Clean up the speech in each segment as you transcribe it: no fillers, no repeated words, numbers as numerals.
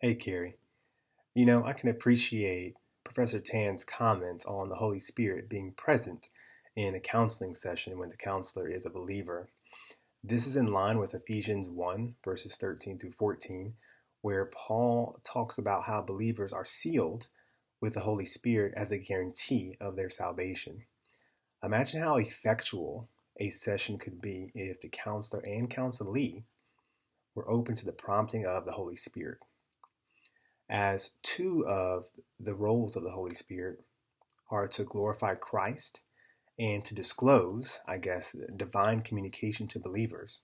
Hey, Karry. I can appreciate Professor Tan's comments on the Holy Spirit being present in a counseling session when the counselor is a believer. This is in line with Ephesians 1, verses 13 through 14, where Paul talks about how believers are sealed with the Holy Spirit as a guarantee of their salvation. Imagine how effectual a session could be if the counselor and counselee were open to the prompting of the Holy Spirit, as two of the roles of the Holy Spirit are to glorify Christ and to disclose, divine communication to believers.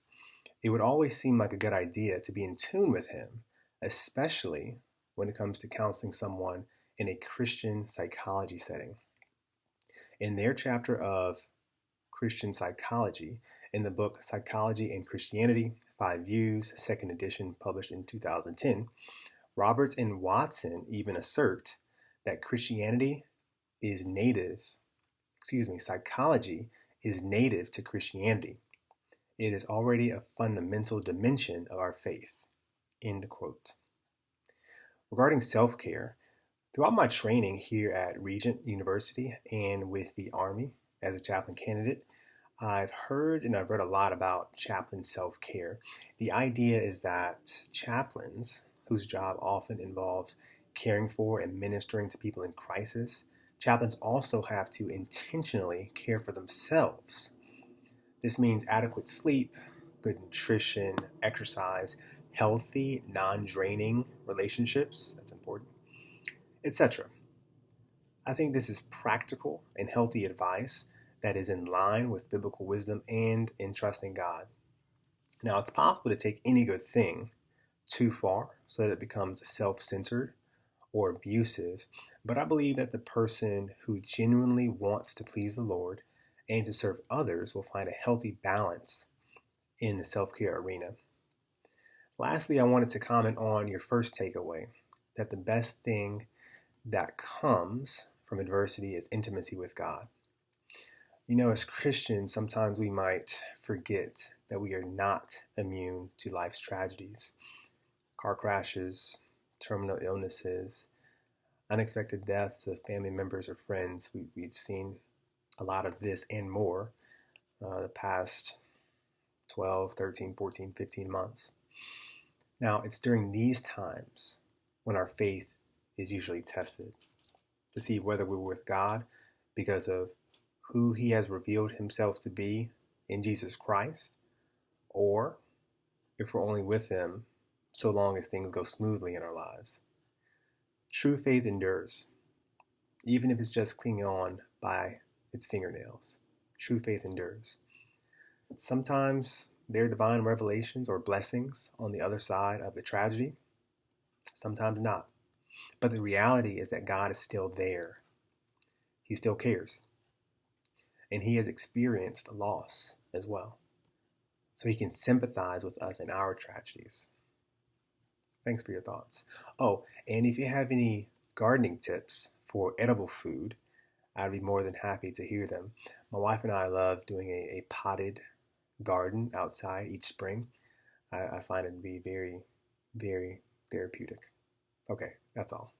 It would always seem like a good idea to be in tune with Him, especially when it comes to counseling someone in a Christian psychology setting. In their chapter of Christian psychology, in the book Psychology and Christianity, 5 Views, second edition, published in 2010, Roberts and Watson even assert that psychology is native to Christianity. It is already a fundamental dimension of our faith. End quote. Regarding self-care, throughout my training here at Regent University and with the Army as a chaplain candidate, I've heard and I've read a lot about chaplain self-care. The idea is that chaplains, whose job often involves caring for and ministering to people in crisis, chaplains also have to intentionally care for themselves. This means adequate sleep, good nutrition, exercise, healthy, non-draining relationships, that's important, etc. I think this is practical and healthy advice that is in line with biblical wisdom and in trusting God. Now, it's possible to take any good thing too far so that it becomes self-centered or abusive, but I believe that the person who genuinely wants to please the Lord and to serve others will find a healthy balance in the self-care arena. Lastly, I wanted to comment on your first takeaway, that the best thing that comes from adversity is intimacy with God. As Christians, sometimes we might forget that we are not immune to life's tragedies, car crashes, terminal illnesses, unexpected deaths of family members or friends. We've seen a lot of this and more the past 12, 13, 14, 15 months. Now, it's during these times when our faith is usually tested to see whether we're with God because of who He has revealed Himself to be in Jesus Christ, or if we're only with Him so long as things go smoothly in our lives. True faith endures, even if it's just clinging on by its fingernails. True faith endures. Sometimes there are divine revelations or blessings on the other side of the tragedy, sometimes not. But the reality is that God is still there. He still cares. And He has experienced loss as well. So He can sympathize with us in our tragedies. Thanks for your thoughts. Oh, and if you have any gardening tips for edible food, I'd be more than happy to hear them. My wife and I love doing a potted garden outside each spring. I find it to be very, very therapeutic. Okay, that's all.